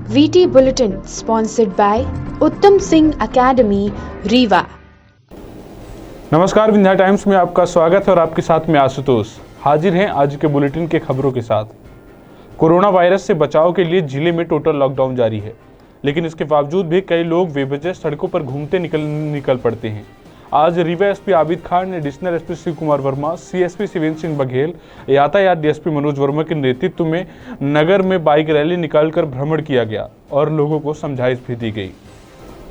VT Bulletin sponsored by उत्तम Singh academy Rewa. नमस्कार, Vindhya times में आपका स्वागत है और आपके साथ में आशुतोष हाजिर हैं आज के बुलेटिन के खबरों के साथ। कोरोना वायरस से बचाव के लिए जिले में टोटल लॉकडाउन जारी है, लेकिन इसके बावजूद भी कई लोग बेवजह सड़कों पर घूमते निकल पड़ते हैं। आज Rewa SP Abid Khan, additional SP Shiv Kumar Verma, CSP Shivendra Singh Baghel, यातायात डीएसपी मनोज वर्मा के नेतृत्व में नगर में बाइक रैली निकालकर भ्रमण किया गया और लोगों को समझाइश भी दी गई।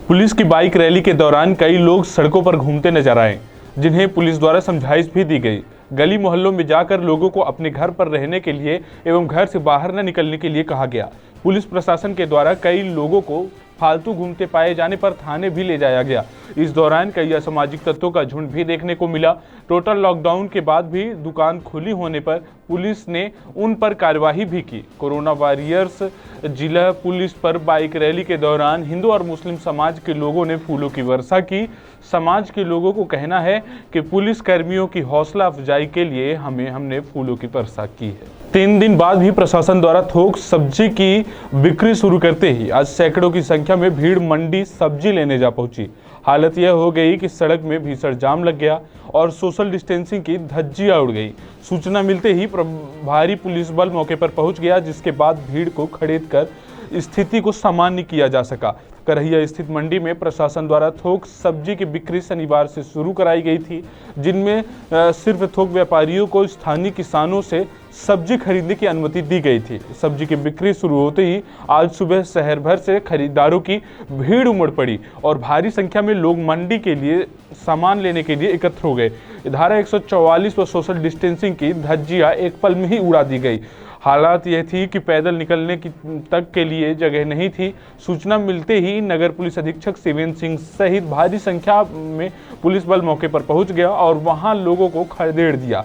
पुलिस की बाइक रैली के दौरान कई लोग सड़कों पर घूमते नजर आए, जिन्हें पुलिस द्वारा समझाइश भी दी गई। गली मोहल्लों में जाकर लोगों को अपने घर पर रहने के लिए एवं घर से बाहर न निकलने के लिए कहा गया। पुलिस प्रशासन के द्वारा कई लोगों को फालतू घूमते पाए जाने पर थाने भी ले जाया गया। इस दौरान कई असामाजिक तत्वों का झुंड भी देखने को मिला। टोटल लॉकडाउन के बाद भी दुकान खुली होने पर पुलिस ने उन पर कार्यवाही भी की। कोरोना वॉरियर्स जिला पुलिस पर बाइक रैली के दौरान हिंदू और मुस्लिम समाज के लोगों ने फूलों की वर्षा की। समाज के लोगों को कहना है कि पुलिस कर्मियों की हौसला अफजाई के लिए हमने फूलों की वर्षा की है। 3 दिन बाद भी प्रशासन द्वारा थोक सब्जी की बिक्री शुरू करते ही आज सैकड़ों की संख्या में भीड़ मंडी सब्जी लेने जा पहुंची। हालत यह हो गई कि सड़क में भीषण जाम लग गया और सोशल डिस्टेंसिंग की धज्जियां उड़ गई। सूचना मिलते ही भारी पुलिस बल मौके पर पहुंच गया, जिसके बाद भीड़ को खदेड़ कर स्थिति को सामान्य किया जा सका। करहिया स्थित मंडी में प्रशासन द्वारा थोक सब्जी की बिक्री शनिवार से शुरू कराई गई थी, जिनमें सिर्फ थोक व्यापारियों को स्थानीय किसानों से सब्जी खरीदने की अनुमति दी गई थी। सब्जी की बिक्री शुरू होते ही आज सुबह शहर भर से खरीदारों की भीड़ उमड़ पड़ी और भारी संख्या में लोग मंडी के लिए सामान लेने के लिए एकत्र हो गए। धारा 144 व सोशल डिस्टेंसिंग की धज्जियां एक पल में ही उड़ा दी गई। हालात यह थी कि पैदल निकलने की तक के लिए जगह नहीं थी। सूचना मिलते ही नगर पुलिस अधीक्षक शिवेंद्र सिंह सहित भारी संख्या में पुलिस बल मौके पर पहुंच गया और वहां लोगों को खदेड़ दिया।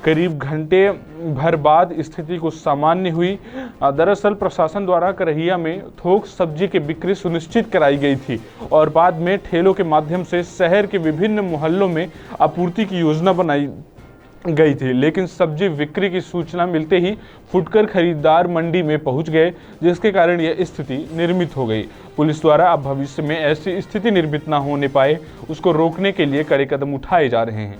करीब घंटे भर बाद स्थिति को सामान्य हुई। दरअसल प्रशासन द्वारा करहिया में थोक सब्जी की बिक्री सुनिश्चित कराई गई थी और बाद में ठेलों के माध्यम से शहर के विभिन्न मोहल्लों में आपूर्ति की योजना बनाई गई थी, लेकिन सब्जी बिक्री की सूचना मिलते ही फुटकर खरीदार मंडी में पहुंच गए, जिसके कारण यह स्थिति निर्मित हो गई। पुलिस द्वारा अब भविष्य में ऐसी स्थिति निर्मित न होने पाए, उसको रोकने के लिए कड़े कदम उठाए जा रहे हैं।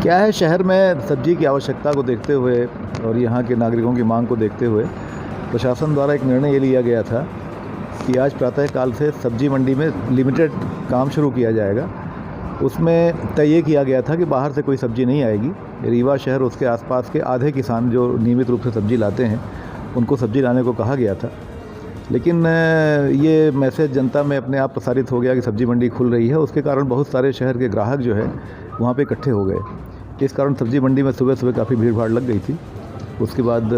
क्या है, शहर में सब्जी की आवश्यकता को देखते हुए और यहाँ के नागरिकों की मांग को देखते हुए प्रशासन द्वारा एक निर्णय ये लिया गया था कि आज प्रातःकाल से सब्जी मंडी में लिमिटेड काम शुरू किया जाएगा। उसमें तय किया गया था कि बाहर से कोई सब्जी नहीं आएगी। रीवा शहर उसके आसपास के आधे किसान जो नियमित रूप से सब्जी लाते हैं उनको सब्जी लाने को कहा गया था, लेकिन ये मैसेज जनता में अपने आप प्रसारित हो गया कि सब्जी मंडी खुल रही है। उसके कारण बहुत सारे शहर के ग्राहक जो है वहाँ पे इकट्ठे हो गए। इस कारण सब्जी मंडी में सुबह सुबह काफ़ी भीड़ भाड़ लग गई थी। उसके बाद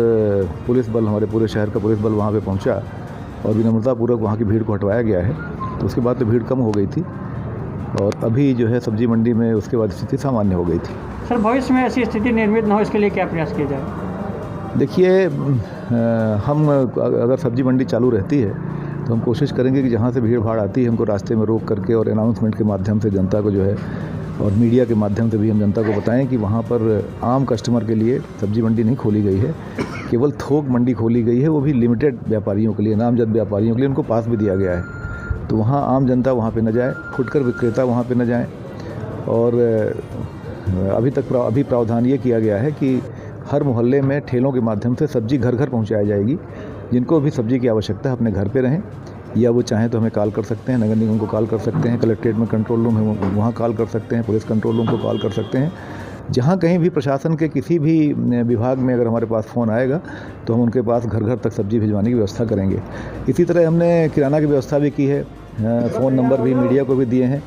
पुलिस बल, हमारे पूरे शहर का पुलिस बल वहाँ पे पहुँचा और विनम्रतापूर्वक वहाँ की भीड़ को हटवाया गया है। तो उसके बाद तो भीड़ कम हो गई थी और अभी जो है सब्जी मंडी में उसके बाद स्थिति सामान्य हो गई थी। सर, भविष्य में ऐसी स्थिति निर्मित न हो, इसके लिए क्या प्रयास किया जाए? देखिए, हम अगर सब्जी मंडी चालू रहती है तो हम कोशिश करेंगे कि जहाँ से भीड़ भाड़ आती है हमको रास्ते में रोक करके और अनाउंसमेंट के माध्यम से जनता को जो है और मीडिया के माध्यम से भी हम जनता को बताएं कि वहाँ पर आम कस्टमर के लिए सब्जी मंडी नहीं खोली गई है, केवल थोक मंडी खोली गई है, वो भी लिमिटेड व्यापारियों के लिए, नामजद व्यापारियों के लिए। उनको पास भी दिया गया है, तो वहाँ आम जनता वहाँ पे न जाए, फुटकर विक्रेता वहाँ पे न जाएं। और अभी प्रावधान ये किया गया है कि हर मोहल्ले में ठेलों के माध्यम से सब्जी घर घर पहुँचाई जाएगी। जिनको भी सब्जी की आवश्यकता है अपने घर पे रहें, या वो चाहें तो हमें कॉल कर सकते हैं, नगर निगम को कॉल कर सकते हैं, कलेक्ट्रेट में कंट्रोल रूम है वहाँ कॉल कर सकते हैं, पुलिस कंट्रोल रूम को कॉल कर सकते हैं। जहाँ कहीं भी प्रशासन के किसी भी विभाग में अगर हमारे पास फ़ोन आएगा तो हम उनके पास घर घर तक सब्जी भिजवाने की व्यवस्था करेंगे। इसी तरह हमने किराना की व्यवस्था भी की है, फ़ोन नंबर भी मीडिया को भी दिए हैं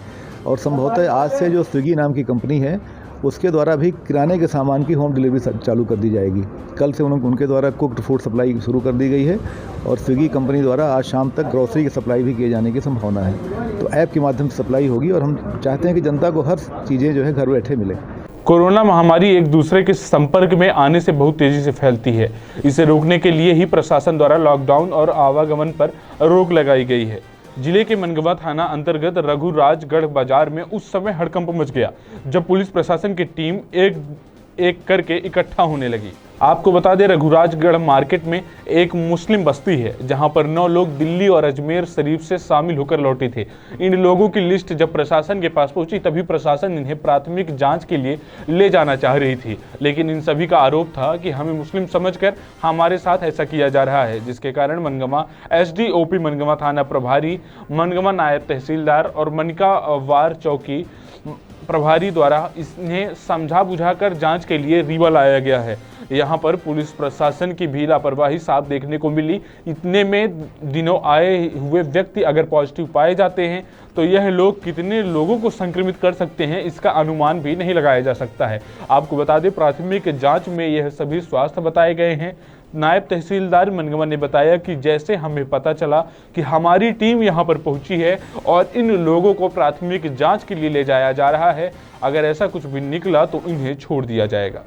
और संभवतः आज से जो स्विगी नाम की कंपनी है उसके द्वारा भी किराने के सामान की होम डिलीवरी चालू कर दी जाएगी। कल से उनके द्वारा कुक्ड फूड सप्लाई शुरू कर दी गई है और स्विगी कंपनी द्वारा आज शाम तक ग्रोसरी की सप्लाई भी किए जाने की संभावना है। तो ऐप के माध्यम से सप्लाई होगी और हम चाहते हैं कि जनता को हर चीज़ें जो है घर बैठे मिले। कोरोना महामारी एक दूसरे के संपर्क में आने से बहुत तेजी से फैलती है। इसे रोकने के लिए ही प्रशासन द्वारा लॉकडाउन और आवागमन पर रोक लगाई गई है। जिले के मनगवा थाना अंतर्गत रघुराजगढ़ बाजार में उस समय हड़कंप मच गया जब पुलिस प्रशासन की टीम एक एक करके इकट्ठा होने लगी। आपको बता दें, रघुराजगढ़ मार्केट में एक मुस्लिम बस्ती है जहां पर 9 लोग दिल्ली और अजमेर शरीफ से शामिल होकर लौटे थे। इन लोगों की लिस्ट जब प्रशासन के पास पहुंची तभी प्रशासन इन्हें प्राथमिक जांच के लिए ले जाना चाह रही थी, लेकिन इन सभी का आरोप था कि हमें मुस्लिम समझकर हमारे साथ ऐसा किया जा रहा है, जिसके कारण मनगमा एसडीओपी मनगमा थाना प्रभारी, मनगमा नायब तहसीलदार और मनिकावार चौकी प्रभारी द्वारा इन्हें समझा बुझाकर जांच के लिए रीवा लाया गया है। यहाँ पर पुलिस प्रशासन की भी लापरवाही साफ देखने को मिली। इतने में दिनों आए हुए व्यक्ति अगर पॉजिटिव पाए जाते हैं तो यह लोग कितने लोगों को संक्रमित कर सकते हैं, इसका अनुमान भी नहीं लगाया जा सकता है। आपको बता दें, प्राथमिक जांच में यह सभी स्वास्थ्य बताए गए हैं। नायब तहसीलदार मनगमा ने बताया कि जैसे हमें पता चला कि हमारी टीम यहां पर पहुंची है और इन लोगों को प्राथमिक जांच के लिए ले जाया जा रहा है, अगर ऐसा कुछ भी निकला तो इन्हें छोड़ दिया जाएगा।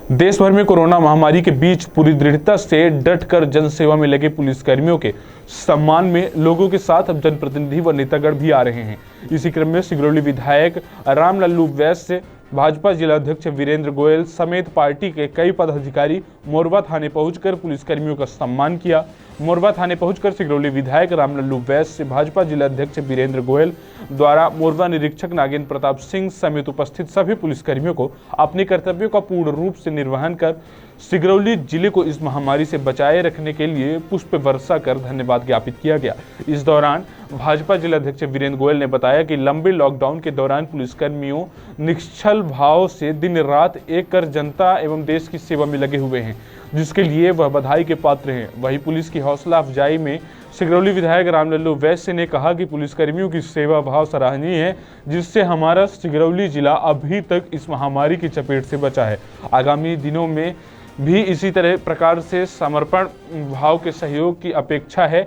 देश भर में कोरोना महामारी के बीच पूरी दृढ़ता से डटकर जनसेवा में लगे पुलिसकर्मियों के सम्मान में लोगों के साथ अब जनप्रतिनिधि व नेतागण भी आ रहे हैं। इसी क्रम में सिगरौली विधायक रामलल्लू वैश्य, भाजपा जिलाध्यक्ष वीरेंद्र गोयल समेत पार्टी के कई पदाधिकारी मोरबा थाने पहुंचकर पुलिसकर्मियों का सम्मान किया। मोरबा थाने पहुंचकर सिगरौली विधायक रामलल्लू वैश्य, भाजपा जिलाध्यक्ष वीरेंद्र गोयल द्वारा मोरबा निरीक्षक नागेंद्र प्रताप सिंह समेत उपस्थित सभी पुलिसकर्मियों को अपने कर्तव्यों का पूर्ण रूप से निर्वहन कर सिगरौली जिले को इस महामारी से बचाए रखने के लिए पुष्प वर्षा कर धन्यवाद ज्ञापित किया गया। इस दौरान भाजपा जिलाध्यक्ष वीरेंद्र गोयल ने बताया कि लंबे लॉकडाउन के दौरान पुलिसकर्मियों निश्चल भाव से दिन रात एक कर जनता एवं देश की सेवा में लगे हुए हैं, जिसके लिए वह बधाई के पात्र हैं। वहीं पुलिस की हौसला अफजाई में सिगरौली विधायक रामलल्लू वैश्य ने कहा कि पुलिसकर्मियों की सेवा भाव सराहनीय है, जिससे हमारा सिगरौली जिला अभी तक इस महामारी की चपेट से बचा है। आगामी दिनों में भी इसी तरह प्रकार से समर्पण भाव के सहयोग की अपेक्षा है।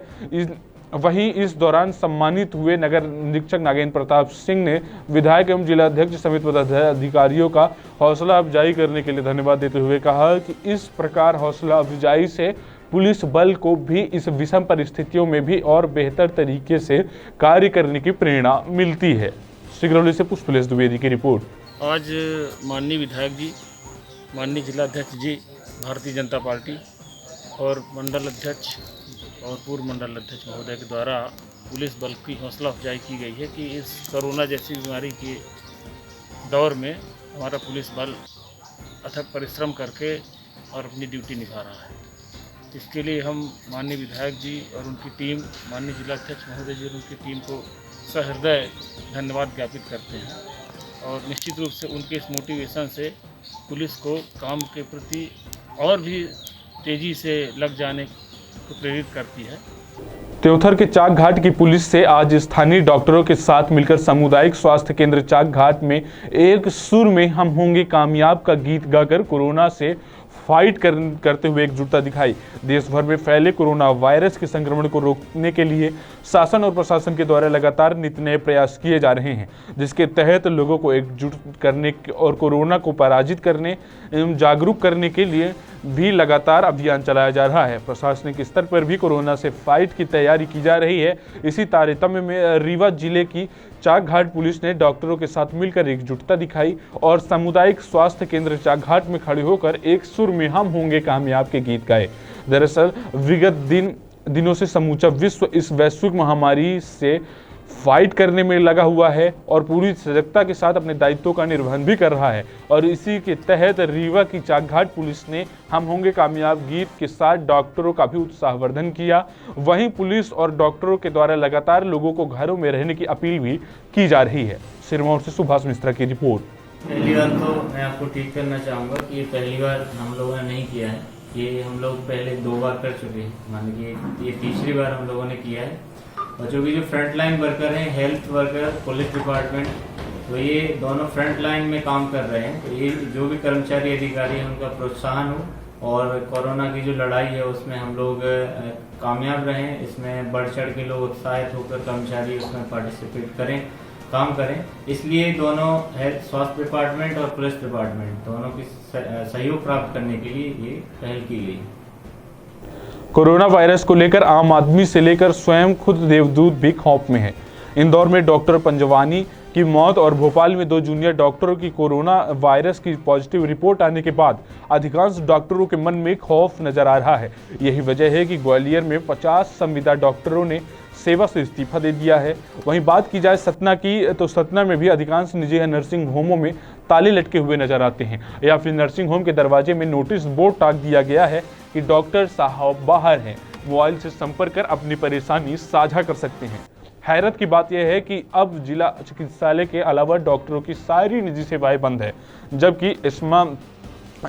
वहीं इस दौरान सम्मानित हुए नगर निरीक्षक नागेंद्र प्रताप सिंह ने विधायक एवं जिलाध्यक्ष समेत पदाधिकारियों का हौसला अफजाई करने के लिए धन्यवाद देते हुए कहा कि इस प्रकार हौसला अफजाई से पुलिस बल को भी इस विषम परिस्थितियों में भी और बेहतर तरीके से कार्य करने की प्रेरणा मिलती है। सिगरौली से पुष्पलेश द्विवेदी की रिपोर्ट। आज माननीय विधायक जी, माननीय जिलाध्यक्ष जी भारतीय जनता पार्टी और मंडल अध्यक्ष और पूर्व मंडल अध्यक्ष महोदय के द्वारा पुलिस बल की हौसला अफजाई की गई है कि इस कोरोना जैसी बीमारी के दौर में हमारा पुलिस बल अथक परिश्रम करके और अपनी ड्यूटी निभा रहा है। इसके लिए हम माननीय विधायक जी और उनकी टीम, माननीय जिलाध्यक्ष महोदय जी और उनकी टीम को सहृदय धन्यवाद ज्ञापित करते हैं और निश्चित रूप से उनके इस मोटिवेशन से पुलिस को काम के प्रति और भी तेज़ी से लग जाने को प्रेरित करती है। त्योथर के चाक घाट की पुलिस से आज स्थानीय डॉक्टरों के साथ मिलकर सामुदायिक स्वास्थ्य केंद्र चाक घाट में एक सुर में हम होंगे कामयाब का गीत गाकर कोरोना से फाइट करते हुए एकजुटता दिखाई। देश भर में फैले कोरोना वायरस के संक्रमण को रोकने के लिए शासन और प्रशासन के द्वारा लगातार नित नए प्रयास किए जा रहे हैं, जिसके तहत लोगों को एकजुट करने और कोरोना को पराजित करने एवं जागरूक करने के लिए भी लगातार अभियान चलाया जा रहा है। प्रशासनिक स्तर पर भी कोरोना से फाइट की तैयारी की जा रही है। इसी तारतम्य में रीवा जिले की चाक घाट पुलिस ने डॉक्टरों के साथ मिलकर एकजुटता दिखाई और सामुदायिक स्वास्थ्य केंद्र चाक घाट में खड़े होकर एक सुर में हम होंगे कामयाब के गीत गाए। दरअसल विगत दिनों से समूचा विश्व इस वैश्विक महामारी से फाइट करने में लगा हुआ है और पूरी सजगता के साथ अपने दायित्वों का निर्वहन भी कर रहा है और इसी के तहत रीवा की चाक घाट पुलिस ने हम होंगे कामयाब गीत के साथ डॉक्टरों का भी उत्साहवर्धन किया। वहीं पुलिस और डॉक्टरों के द्वारा लगातार लोगों को घरों में रहने की अपील भी की जा रही है। सिरमौर से सुभाष मिश्रा की रिपोर्ट। पहली बार तो मैं आपको ठीक करना चाहूँगा कि ये पहली बार हम लोगों ने नहीं किया है, ये हम लोग पहले 2 बार कर चुके हैं, मान लीजिए ये तीसरी बार हम लोगों ने किया है। और जो फ्रंट लाइन वर्कर हैं, हेल्थ वर्कर, पुलिस डिपार्टमेंट, तो ये दोनों फ्रंट लाइन में काम कर रहे हैं। तो ये जो भी कर्मचारी अधिकारी हैं उनका प्रोत्साहन हो और कोरोना की जो लड़ाई है उसमें हम लोग कामयाब रहें। इसमें बढ़ चढ़ के लोग उत्साहित होकर कर्मचारी उसमें पार्टिसिपेट करें, काम करें। इसलिए दोनों हेल्थ, स्वास्थ्य डिपार्टमेंट और पुलिस डिपार्टमेंट दोनों की सहयोग प्राप्त करने के लिए ये पहल की गई। कोरोना वायरस को लेकर आम आदमी से लेकर स्वयं खुद देवदूत भी खौफ में है। इंदौर में डॉक्टर पंजवानी की मौत और भोपाल में 2 जूनियर डॉक्टरों की कोरोना वायरस की पॉजिटिव रिपोर्ट आने के बाद अधिकांश डॉक्टरों के मन में खौफ नजर आ रहा है। यही वजह है कि ग्वालियर में 50 संविदा डॉक्टरों ने सेवा से इस्तीफा दे दिया है। वहीं बात की जाए सतना की, तो सतना में भी अधिकांश निजी नर्सिंग होमों में ताले लटके हुए नजर आते हैं या फिर नर्सिंग होम के दरवाजे में नोटिस बोर्ड टांग दिया गया है कि डॉक्टर साहब बाहर हैं, मोबाइल से संपर्क कर अपनी परेशानी साझा कर सकते हैं। हैरत की बात यह है कि अब जिला चिकित्सालय के अलावा डॉक्टरों की सारी निजी सेवाएं बंद है, जबकि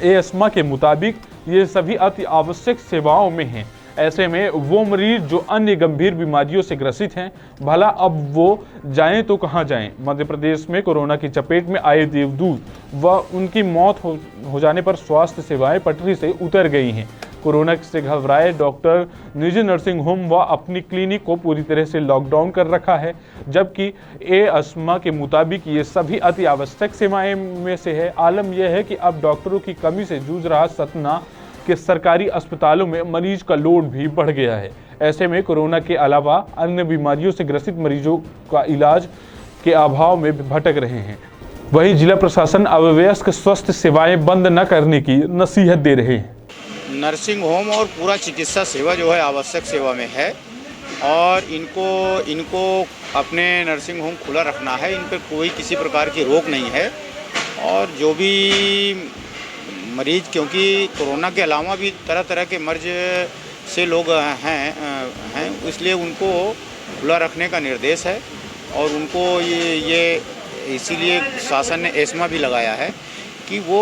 एस्मा के मुताबिक ये सभी अति आवश्यक सेवाओं में हैं। ऐसे में वो मरीज जो अन्य गंभीर बीमारियों से ग्रसित हैं, भला अब वो जाएं तो कहां जाएं। मध्य प्रदेश में कोरोना की चपेट में आए देवदूत व उनकी मौत हो जाने पर स्वास्थ्य सेवाएं पटरी से उतर गई हैं। कोरोना से घबराए डॉक्टर निजी नर्सिंग होम व अपनी क्लिनिक को पूरी तरह से लॉकडाउन कर रखा है, जबकि एस्मा के मुताबिक ये सभी अति आवश्यक सेवाएं में से है। आलम यह है कि अब डॉक्टरों की कमी से जूझ रहा सतना के सरकारी अस्पतालों में मरीज का लोड भी बढ़ गया है। ऐसे में कोरोना के अलावा अन्य बीमारियों से ग्रसित मरीजों का इलाज के अभाव में भटक रहे हैं। वहीं जिला प्रशासन अव्यवस्थ स्वास्थ्य सेवाएं बंद न करने की नसीहत दे रहे हैं। नर्सिंग होम और पूरा चिकित्सा सेवा जो है आवश्यक सेवा में है और इनको अपने नर्सिंग होम खुला रखना है। इन पर कोई किसी प्रकार की रोक नहीं है और जो भी मरीज, क्योंकि कोरोना के अलावा भी तरह तरह के मर्ज से लोग हैं इसलिए उनको खुला रखने का निर्देश है और उनको ये इसीलिए शासन ने एस्मा भी लगाया है कि वो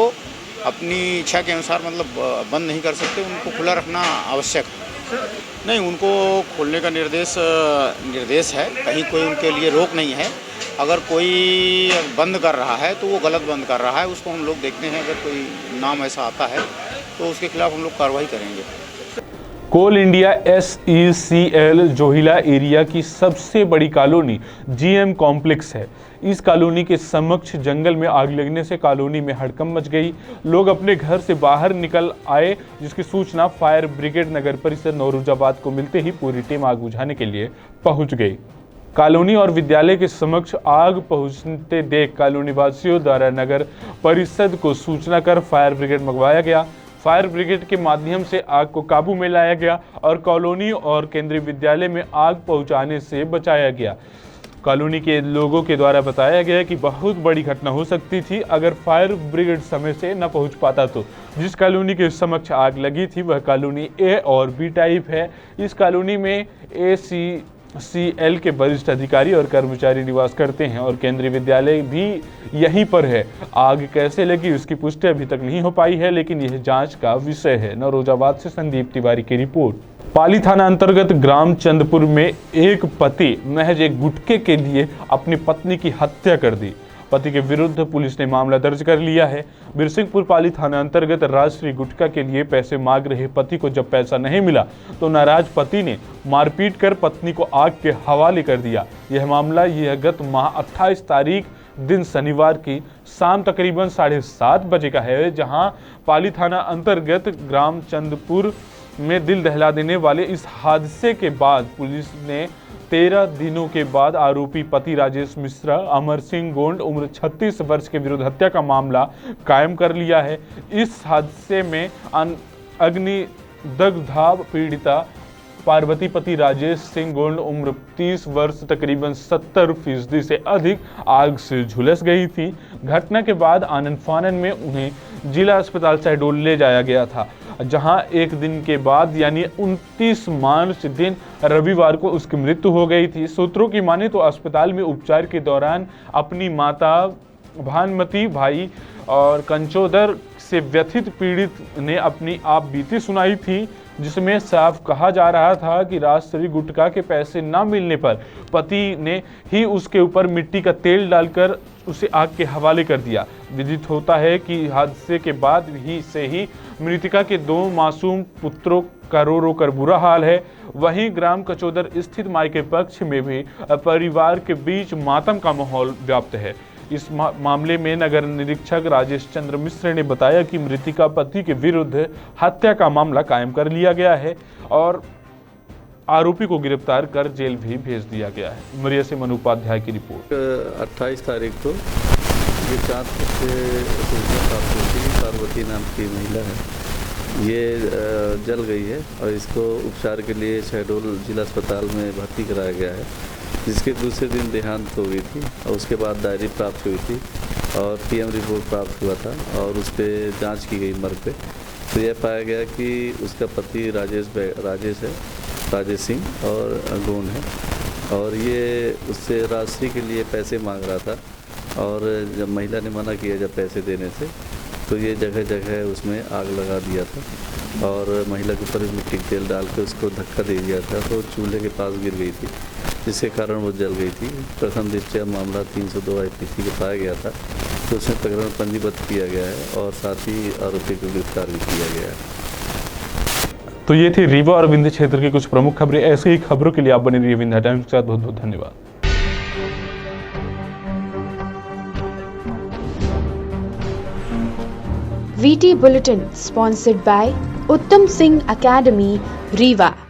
अपनी इच्छा के अनुसार मतलब बंद नहीं कर सकते, उनको खुला रखना आवश्यक है। नहीं, उनको खोलने का निर्देश है, कहीं कोई उनके लिए रोक नहीं है। अगर कोई बंद कर रहा है तो वो गलत बंद कर रहा है, उसको हम लोग देखते हैं। अगर कोई नाम ऐसा आता है तो उसके खिलाफ हम लोग कार्रवाई करेंगे। कोल इंडिया SECL जोहिला एरिया की सबसे बड़ी कॉलोनी GM कॉम्प्लेक्स है। इस कॉलोनी के समक्ष जंगल में आग लगने से कॉलोनी में हड़कंप मच गई। लोग अपने घर से बाहर निकल आए, जिसकी सूचना फायर ब्रिगेड नगर परिषद नौरुजाबाद को मिलते ही पूरी टीम आग बुझाने के लिए पहुंच गई। कॉलोनी और विद्यालय के समक्ष आग पहुंचते देख कॉलोनी वासियों द्वारा नगर परिषद को सूचना कर फायर ब्रिगेड मंगवाया गया। फायर ब्रिगेड के माध्यम से आग को काबू में लाया गया और कॉलोनी और केंद्रीय विद्यालय में आग पहुंचाने से बचाया गया। कॉलोनी के लोगों के द्वारा बताया गया कि बहुत बड़ी घटना हो सकती थी अगर फायर ब्रिगेड समय से न पहुंच पाता तो। जिस कॉलोनी के समक्ष आग लगी थी वह कॉलोनी A और B टाइप है। इस कॉलोनी में SECL के वरिष्ठ अधिकारी और कर्मचारी निवास करते हैं और केंद्रीय विद्यालय भी यहीं पर है। आग कैसे लगी उसकी पुष्टि अभी तक नहीं हो पाई है, लेकिन यह जांच का विषय है। नौरोजाबाद से संदीप तिवारी की रिपोर्ट। पाली थाना अंतर्गत ग्राम चंदपुर में एक पति महज एक गुटखे के लिए अपनी पत्नी की हत्या कर दी। पति के विरुद्ध पुलिस ने मामला दर्ज कर लिया है। बिरसिंहपुर पाली थाना अंतर्गत राजश्री गुटखा के लिए पैसे मांग रहे पति को जब पैसा नहीं मिला तो नाराज पति ने मारपीट कर पत्नी को आग के हवाले कर दिया। यह मामला गत माह 28 तारीख दिन शनिवार की शाम तकरीबन 7:30 बजे का है, जहां पाली थाना अंतर्गत ग्राम चंदपुर में दिल दहला देने वाले इस हादसे के बाद पुलिस ने 13 दिनों के बाद आरोपी पति राजेश मिश्रा अमर सिंह गोंड उम्र 36 वर्ष के विरुद्ध हत्या का मामला कायम कर लिया है। इस हादसे में अग्निदग्धा पीड़िता पार्वती पति राजेश सिंह गोंड उम्र 30 वर्ष तकरीबन 70% से अधिक आग से झुलस गई थी। घटना के बाद आनन फानन में उन्हें जिला अस्पताल शहडोल ले जाया गया था, जहां एक दिन के बाद यानी 29 मार्च दिन रविवार को उसकी मृत्यु हो गई थी। सूत्रों की माने तो अस्पताल में उपचार के दौरान अपनी माता भानुमती भाई और कंचोदर से व्यथित पीड़ित ने अपनी आप बीती सुनाई थी, जिसमें साफ कहा जा रहा था कि राजश्री गुटखा के पैसे न मिलने पर पति ने ही उसके ऊपर मिट्टी का तेल डालकर उसे आग के हवाले कर दिया। विदित होता है कि हादसे के बाद ही मृतका के 2 मासूम पुत्रों का रो रो कर बुरा हाल है। वहीं ग्राम कचोदर स्थित मायके पक्ष में भी परिवार के बीच मातम का माहौल व्याप्त है। इस मामले में नगर निरीक्षक राजेश चंद्र मिश्र ने बताया कि मृतका पति के विरुद्ध हत्या का मामला कायम कर लिया गया है और आरोपी को गिरफ्तार कर जेल भी भेज दिया गया है। उमरिया से मनु उपाध्याय की रिपोर्ट। 28 तारीख को ये चांदपुर से सूचना प्राप्त हुई थी, पार्वती नाम की महिला है, ये जल गई है और इसको उपचार के लिए शहडोल जिला अस्पताल में भर्ती कराया गया है, जिसके दूसरे दिन देहांत हो गई थी और उसके बाद डायरी प्राप्त हुई थी और पीएम रिपोर्ट प्राप्त हुआ था और उस पर जाँच की गई मर्ग पे। तो यह पाया गया कि उसका पति राजेश सिंह और गोन है और ये उससे राशि के लिए पैसे मांग रहा था और जब महिला ने मना किया जब पैसे देने से, तो ये जगह जगह उसमें आग लगा दिया था और महिला के ऊपर मिट्टी का तेल डाल के उसको धक्का दे दिया था, तो चूल्हे के पास गिर गई थी, जिसके कारण वो जल गई थी। प्रथम दृष्टया मामला 302 IPC के पाया गया था, तो उसमें प्रकरण पंजीबद्ध किया गया है और साथ ही आरोपी को गिरफ्तार भी किया गया है। तो ये थी रीवा और विंध्य क्षेत्र की कुछ प्रमुख खबरें। ऐसे ही खबरों के लिए आप बने रहिए विंध्य टाइम्स के साथ। बहुत बहुत धन्यवाद। VT Bulletin sponsored by Uttam Singh Academy, Rewa.